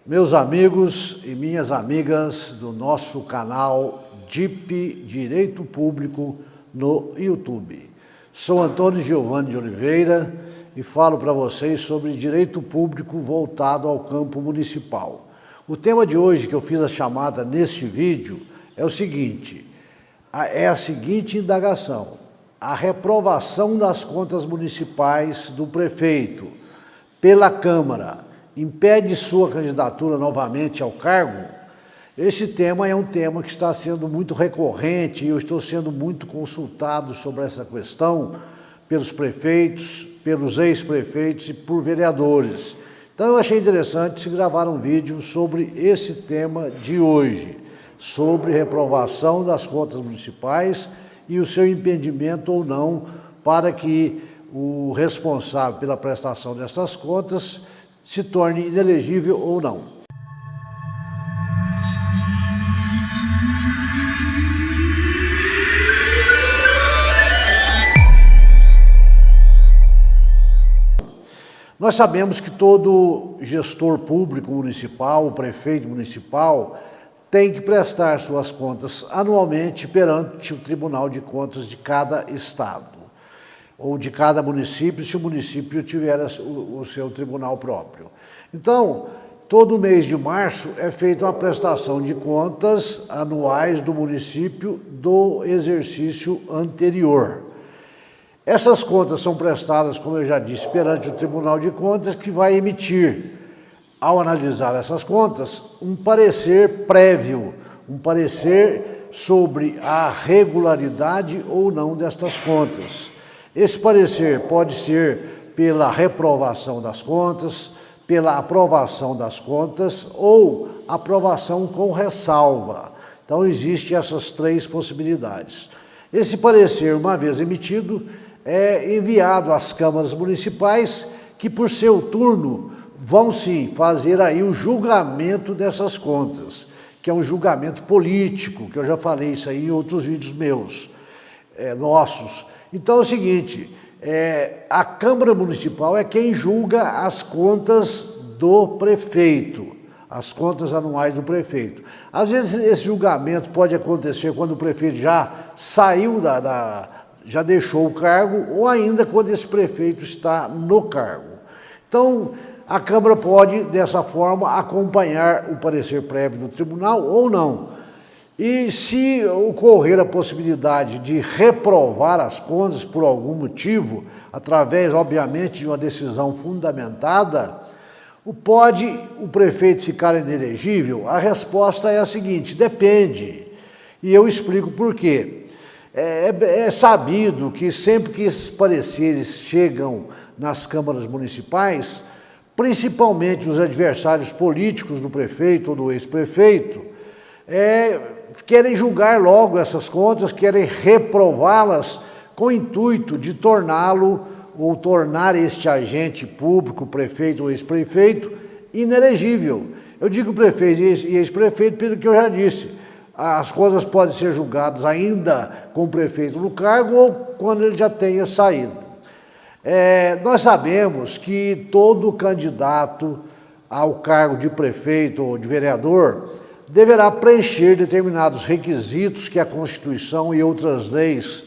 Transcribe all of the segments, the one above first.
Meus amigos e minhas amigas do nosso canal DIP Direito Público no YouTube. Sou Antônio Giovanni de Oliveira e falo para vocês sobre direito público voltado ao campo municipal. O tema de hoje que eu fiz a chamada neste vídeo é o seguinte, é a seguinte indagação: a reprovação das contas municipais do prefeito pela Câmara impede sua candidatura novamente ao cargo? Esse tema é um tema que está sendo muito recorrente e eu estou sendo muito consultado sobre essa questão pelos prefeitos, pelos ex-prefeitos e por vereadores. Então eu achei interessante se gravar um vídeo sobre esse tema de hoje, sobre reprovação das contas municipais e o seu impedimento ou não para que o responsável pela prestação dessas contas se torne inelegível ou não. Nós sabemos que todo gestor público municipal, o prefeito municipal, tem que prestar suas contas anualmente perante o Tribunal de Contas de cada estado, ou de cada município, se o município tiver o seu tribunal próprio. Então, todo mês de março é feita uma prestação de contas anuais do município do exercício anterior. Essas contas são prestadas, como eu já disse, perante o Tribunal de Contas, que vai emitir, ao analisar essas contas, um parecer prévio, um parecer sobre a regularidade ou não destas contas. Esse parecer pode ser pela reprovação das contas, pela aprovação das contas ou aprovação com ressalva. Então, existem essas três possibilidades. Esse parecer, uma vez emitido, é enviado às câmaras municipais, que por seu turno vão sim fazer aí o julgamento dessas contas, que é um julgamento político, que eu já falei isso aí em outros vídeos meus, nossos. Então é o seguinte, a Câmara Municipal é quem julga as contas do prefeito, as contas anuais do prefeito. Às vezes esse julgamento pode acontecer quando o prefeito já saiu já deixou o cargo, ou ainda quando esse prefeito está no cargo. Então, a Câmara pode, dessa forma, acompanhar o parecer prévio do tribunal ou não. E se ocorrer a possibilidade de reprovar as contas por algum motivo, através, obviamente, de uma decisão fundamentada, pode o prefeito ficar inelegível? A resposta é a seguinte: depende. E eu explico por quê. É sabido que sempre que esses pareceres chegam nas câmaras municipais, principalmente os adversários políticos do prefeito ou do ex-prefeito, querem julgar logo essas contas, querem reprová-las com o intuito de torná-lo ou tornar este agente público, prefeito ou ex-prefeito, inelegível. Eu digo prefeito e ex-prefeito pelo que eu já disse. As coisas podem ser julgadas ainda com o prefeito no cargo ou quando ele já tenha saído. Nós sabemos que todo candidato ao cargo de prefeito ou de vereador deverá preencher determinados requisitos que a Constituição e outras leis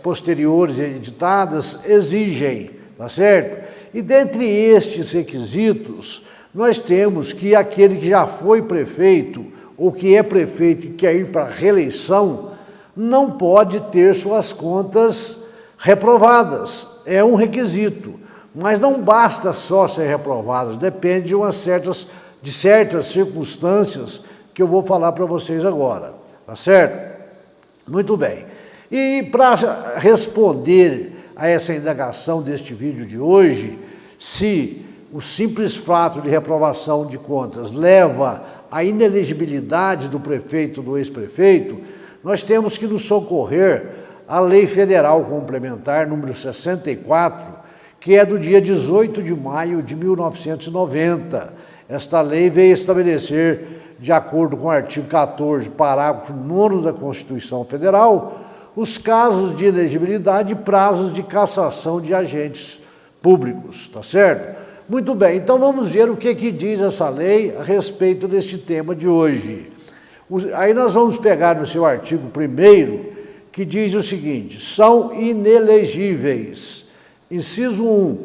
posteriores editadas exigem, tá certo? E dentre estes requisitos, nós temos que aquele que já foi prefeito ou que é prefeito e quer ir para a reeleição, não pode ter suas contas reprovadas. É um requisito. Mas não basta só ser reprovadas, depende de certas circunstâncias que eu vou falar para vocês agora. Tá certo? Muito bem. E para responder a essa indagação deste vídeo de hoje, se o simples fato de reprovação de contas leva à inelegibilidade do prefeito ou do ex-prefeito, nós temos que nos socorrer à Lei Federal Complementar número 64, que é do dia 18 de maio de 1990. Esta lei veio estabelecer, de acordo com o artigo 14, parágrafo 9º da Constituição Federal, os casos de inelegibilidade e prazos de cassação de agentes públicos, tá certo? Muito bem, então vamos ver o que diz essa lei a respeito deste tema de hoje. Aí nós vamos pegar no seu artigo 1º, que diz o seguinte: são inelegíveis, inciso 1,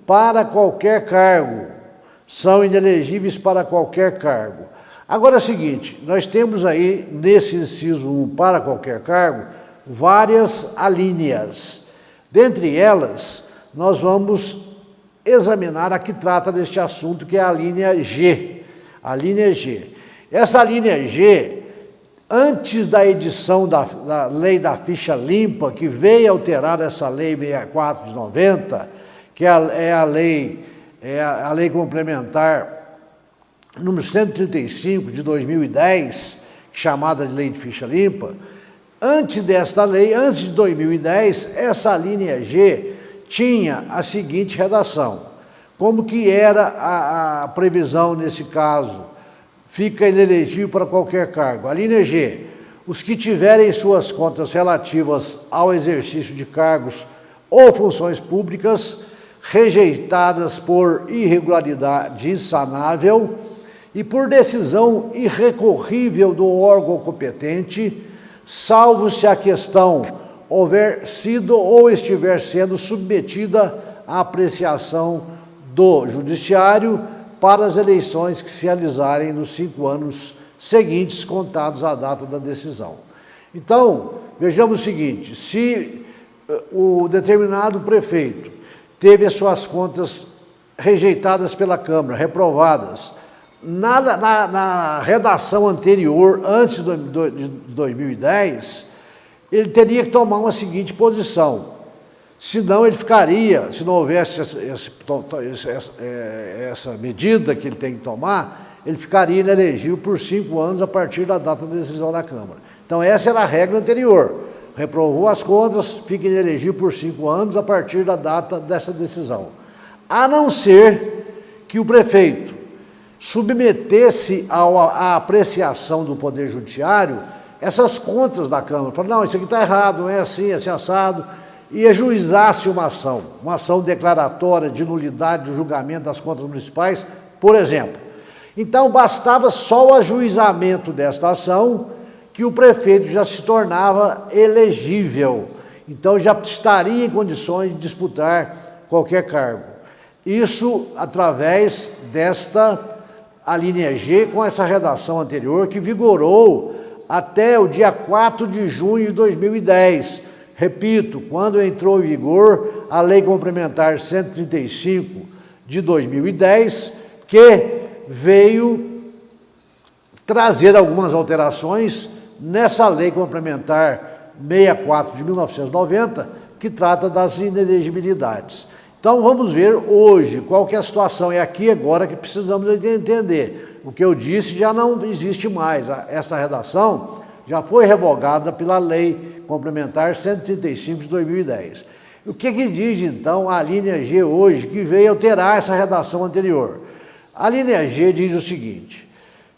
para qualquer cargo, são inelegíveis para qualquer cargo. Agora é o seguinte, nós temos aí, nesse inciso 1, para qualquer cargo, várias alíneas. Dentre elas, nós vamos examinar a que trata deste assunto, que é a linha G. A linha G. Essa linha G, antes da edição da lei da ficha limpa, que veio alterar essa lei 64 de 90, que é a lei complementar número 135 de 2010, chamada de lei de ficha limpa, antes desta lei, antes de 2010, essa linha G tinha a seguinte redação. Como que era a previsão nesse caso? Fica inelegível para qualquer cargo. A linha G, os que tiverem suas contas relativas ao exercício de cargos ou funções públicas rejeitadas por irregularidade insanável e por decisão irrecorrível do órgão competente, salvo se a questão houver sido ou estiver sendo submetida à apreciação do judiciário para as eleições que se realizarem nos 5 anos seguintes, contados à data da decisão. Então, vejamos o seguinte: se o determinado prefeito teve as suas contas rejeitadas pela Câmara, reprovadas, na redação anterior, antes de 2010, ele teria que tomar uma seguinte posição. Senão ele ficaria, se não houvesse essa medida que ele tem que tomar, ele ficaria inelegível por 5 anos a partir da data da decisão da Câmara. Então essa era a regra anterior. Reprovou as contas, fica inelegível por 5 anos a partir da data dessa decisão. A não ser que o prefeito submetesse à apreciação do Poder Judiciário essas contas da Câmara. Fala, não, isso aqui está errado, não é assim, é assim assado, e ajuizasse uma ação declaratória de nulidade do julgamento das contas municipais, por exemplo. Então, bastava só o ajuizamento desta ação que o prefeito já se tornava elegível. Então, já estaria em condições de disputar qualquer cargo. Isso através a linha G, com essa redação anterior, que vigorou até o dia 4 de junho de 2010. Repito, quando entrou em vigor a Lei Complementar 135 de 2010, que veio trazer algumas alterações nessa Lei Complementar 64 de 1990, que trata das inelegibilidades. Então, vamos ver hoje qual que é a situação. É aqui agora que precisamos entender. O que eu disse já não existe mais. Essa redação já foi revogada pela Lei Complementar 135 de 2010. O que diz, então, a linha G hoje, que veio alterar essa redação anterior? A linha G diz o seguinte: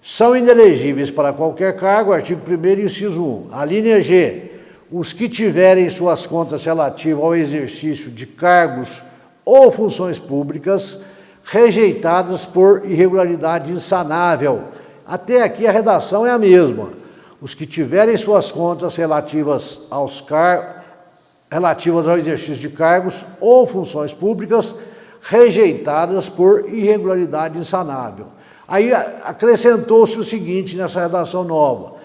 são inelegíveis para qualquer cargo, artigo 1º, inciso 1. A linha G, os que tiverem suas contas relativas ao exercício de cargos ou funções públicas rejeitadas por irregularidade insanável. Até aqui a redação é a mesma. Os que tiverem suas contas relativas ao exercício de cargos ou funções públicas rejeitadas por irregularidade insanável. Aí acrescentou-se o seguinte nessa redação nova: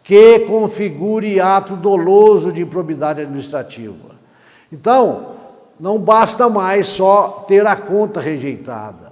que configure ato doloso de improbidade administrativa. Então, não basta mais só ter a conta rejeitada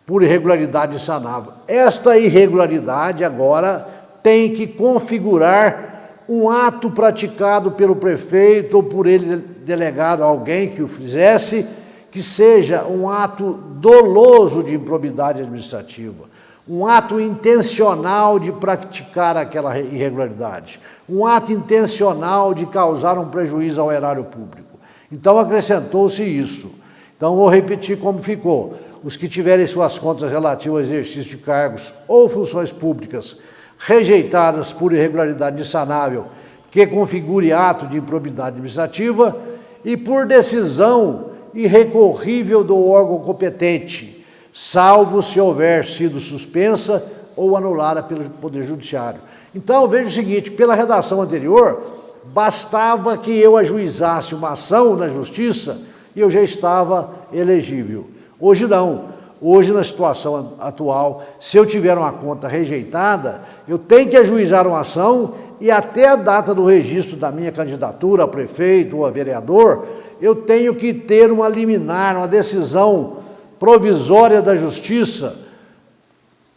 por irregularidade insanável. Esta irregularidade agora tem que configurar um ato praticado pelo prefeito ou por ele delegado a alguém que o fizesse, que seja um ato doloso de improbidade administrativa, um ato intencional de praticar aquela irregularidade, um ato intencional de causar um prejuízo ao erário público. Então, acrescentou-se isso. Então, vou repetir como ficou. Os que tiverem suas contas relativas ao exercício de cargos ou funções públicas rejeitadas por irregularidade insanável, que configure ato de improbidade administrativa, e por decisão irrecorrível do órgão competente, salvo se houver sido suspensa ou anulada pelo Poder Judiciário. Então, veja o seguinte, pela redação anterior, bastava que eu ajuizasse uma ação na Justiça e eu já estava elegível. Hoje não. Hoje, na situação atual, se eu tiver uma conta rejeitada, eu tenho que ajuizar uma ação e até a data do registro da minha candidatura a prefeito ou a vereador, eu tenho que ter uma liminar, uma decisão provisória da Justiça,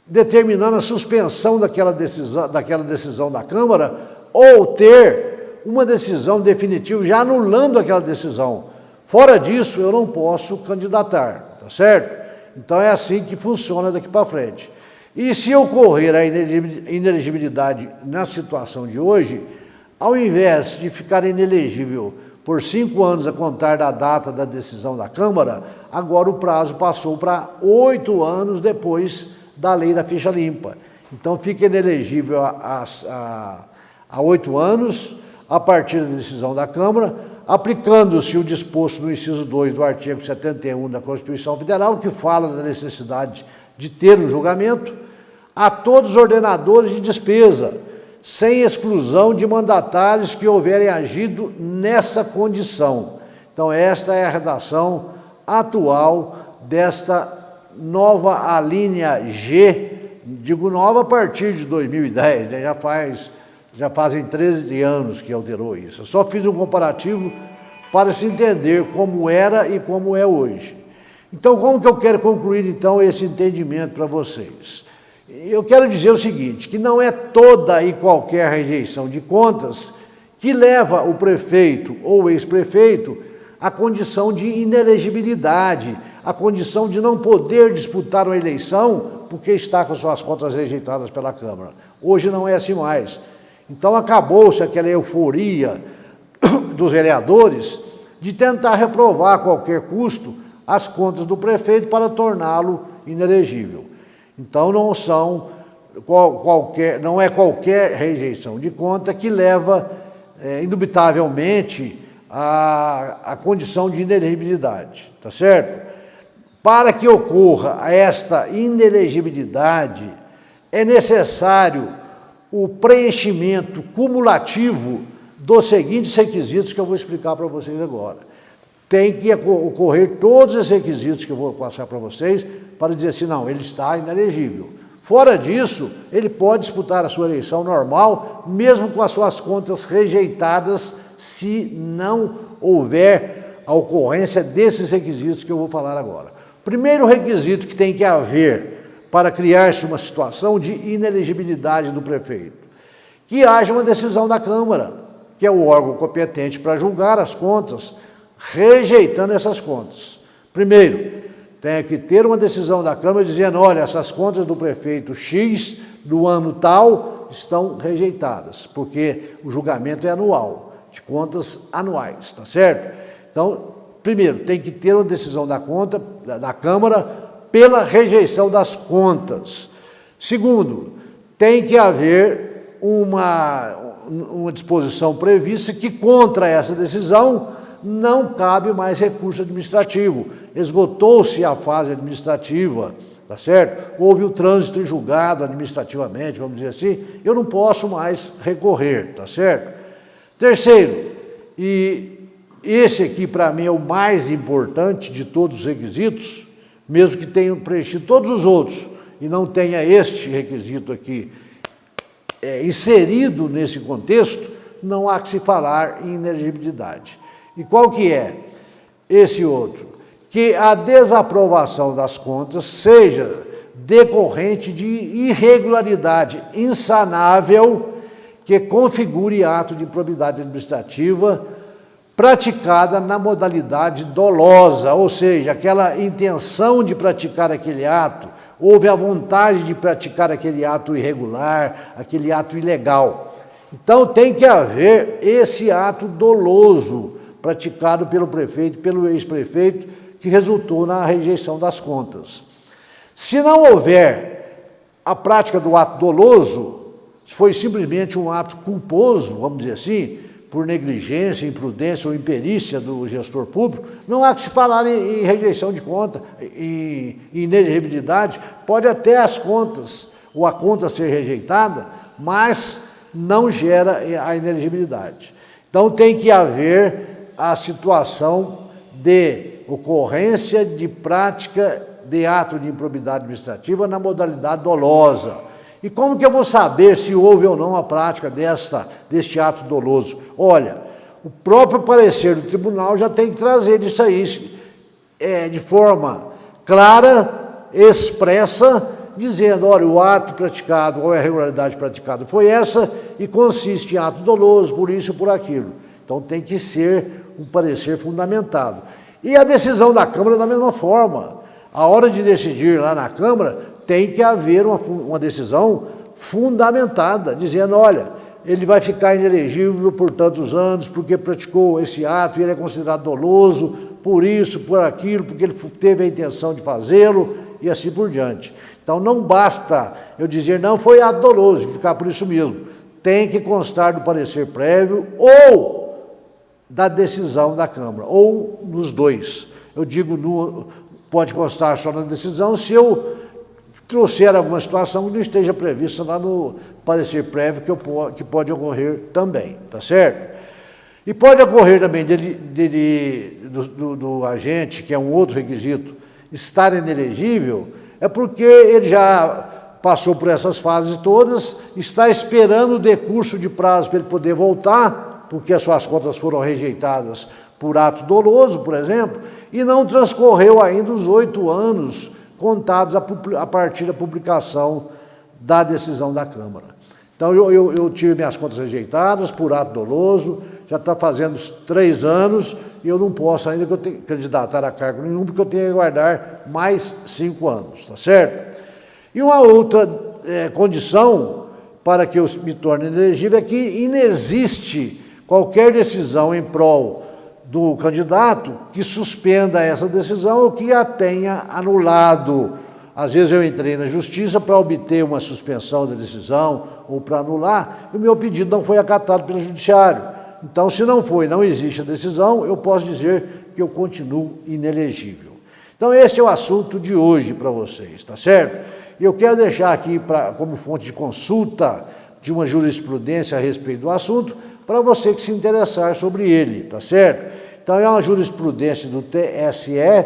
determinando a suspensão daquela decisão da Câmara, ou ter uma decisão definitiva já anulando aquela decisão. Fora disso, eu não posso candidatar, tá certo? Então é assim que funciona daqui para frente. E se ocorrer a inelegibilidade na situação de hoje, ao invés de ficar inelegível por 5 anos a contar da data da decisão da Câmara, agora o prazo passou para 8 anos depois da lei da ficha limpa. Então fica inelegível há 8 anos, a partir da decisão da Câmara, aplicando-se o disposto no inciso 2 do artigo 71 da Constituição Federal, que fala da necessidade de ter um julgamento, a todos os ordenadores de despesa, sem exclusão de mandatários que houverem agido nessa condição. Então, esta é a redação atual desta nova alínea G, digo nova a partir de 2010, né? Já fazem 13 anos que alterou isso. Eu só fiz um comparativo para se entender como era e como é hoje. Então, como que eu quero concluir, então, esse entendimento para vocês? Eu quero dizer o seguinte, que não é toda e qualquer rejeição de contas que leva o prefeito ou o ex-prefeito à condição de inelegibilidade, à condição de não poder disputar uma eleição porque está com suas contas rejeitadas pela Câmara. Hoje não é assim mais. Então, acabou-se aquela euforia dos vereadores de tentar reprovar a qualquer custo as contas do prefeito para torná-lo inelegível. Então, não é qualquer rejeição de conta que leva, indubitavelmente, à condição de inelegibilidade, tá certo? Para que ocorra esta inelegibilidade, é necessário o preenchimento cumulativo dos seguintes requisitos que eu vou explicar para vocês agora. Tem que ocorrer todos esses requisitos que eu vou passar para vocês para dizer assim, não, ele está inelegível. Fora disso, ele pode disputar a sua eleição normal, mesmo com as suas contas rejeitadas, se não houver a ocorrência desses requisitos que eu vou falar agora. Primeiro requisito que tem que haver para criar-se uma situação de inelegibilidade do prefeito, que haja uma decisão da Câmara, que é o órgão competente para julgar as contas, rejeitando essas contas. Primeiro, tem que ter uma decisão da Câmara dizendo, olha, essas contas do prefeito X do ano tal estão rejeitadas, porque o julgamento é anual, de contas anuais, tá certo? Então, primeiro, tem que ter uma decisão da Câmara pela rejeição das contas. Segundo, tem que haver uma disposição prevista que contra essa decisão não cabe mais recurso administrativo. Esgotou-se a fase administrativa, tá certo? Houve o trânsito em julgado administrativamente, vamos dizer assim, eu não posso mais recorrer, tá certo? Terceiro, e esse aqui para mim é o mais importante de todos os requisitos, mesmo que tenham preenchido todos os outros e não tenha este requisito aqui inserido nesse contexto, não há que se falar em inelegibilidade. E qual que é esse outro? Que a desaprovação das contas seja decorrente de irregularidade insanável que configure ato de improbidade administrativa praticada na modalidade dolosa, ou seja, aquela intenção de praticar aquele ato, houve a vontade de praticar aquele ato irregular, aquele ato ilegal. Então tem que haver esse ato doloso praticado pelo prefeito, pelo ex-prefeito, que resultou na rejeição das contas. Se não houver a prática do ato doloso, se foi simplesmente um ato culposo, vamos dizer assim, por negligência, imprudência ou imperícia do gestor público, não há que se falar em rejeição de conta, em inelegibilidade. Pode até as contas, ou a conta ser rejeitada, mas não gera a inelegibilidade. Então tem que haver a situação de ocorrência de prática de ato de improbidade administrativa na modalidade dolosa. E como que eu vou saber se houve ou não a prática deste ato doloso? Olha, o próprio parecer do tribunal já tem que trazer isso aí, de forma clara, expressa, dizendo, olha, o ato praticado ou a irregularidade praticada foi essa e consiste em ato doloso, por isso e por aquilo. Então tem que ser um parecer fundamentado. E a decisão da Câmara da mesma forma. A hora de decidir lá na Câmara, tem que haver uma decisão fundamentada, dizendo, olha, ele vai ficar inelegível por tantos anos, porque praticou esse ato e ele é considerado doloso, por isso, por aquilo, porque ele teve a intenção de fazê-lo e assim por diante. Então não basta eu dizer, não foi ato doloso, ficar por isso mesmo. Tem que constar do parecer prévio ou da decisão da Câmara, ou nos dois. Eu digo, pode constar só na decisão se eu trouxer alguma situação que não esteja prevista lá no parecer prévio, que pode ocorrer também, tá certo? E pode ocorrer também do agente, que é um outro requisito, estar inelegível, é porque ele já passou por essas fases todas, está esperando o decurso de prazo para ele poder voltar, porque as suas contas foram rejeitadas por ato doloso, por exemplo, e não transcorreu ainda os 8 anos contados a partir da publicação da decisão da Câmara. Então, eu tive minhas contas rejeitadas por ato doloso, já está fazendo 3 anos, e eu não posso ainda candidatar a cargo nenhum, porque eu tenho que aguardar mais 5 anos, tá certo? E uma outra condição para que eu me torne inelegível é que inexiste qualquer decisão em prol do candidato que suspenda essa decisão ou que a tenha anulado. Às vezes eu entrei na justiça para obter uma suspensão da decisão ou para anular, e o meu pedido não foi acatado pelo judiciário. Então, se não foi, não existe a decisão, eu posso dizer que eu continuo inelegível. Então, esse é o assunto de hoje para vocês, tá certo? E eu quero deixar aqui como fonte de consulta de uma jurisprudência a respeito do assunto, para você que se interessar sobre ele, tá certo? Então, é uma jurisprudência do TSE,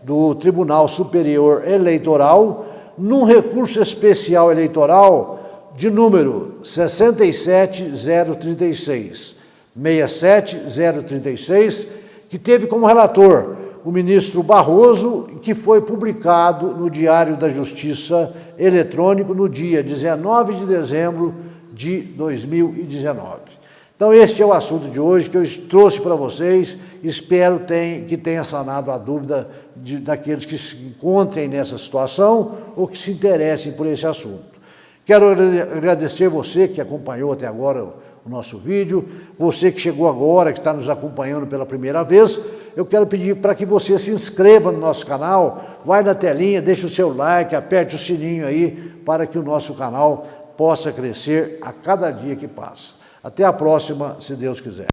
do Tribunal Superior Eleitoral, num recurso especial eleitoral de número 67036, que teve como relator o ministro Barroso, que foi publicado no Diário da Justiça Eletrônico no dia 19 de dezembro de 2019. Então, este é o assunto de hoje que eu trouxe para vocês. Espero que tenha sanado a dúvida daqueles que se encontrem nessa situação ou que se interessem por esse assunto. Quero agradecer você que acompanhou até agora o nosso vídeo, você que chegou agora, que está nos acompanhando pela primeira vez. Eu quero pedir para que você se inscreva no nosso canal, vai na telinha, deixe o seu like, aperte o sininho aí, para que o nosso canal possa crescer a cada dia que passa. Até a próxima, se Deus quiser.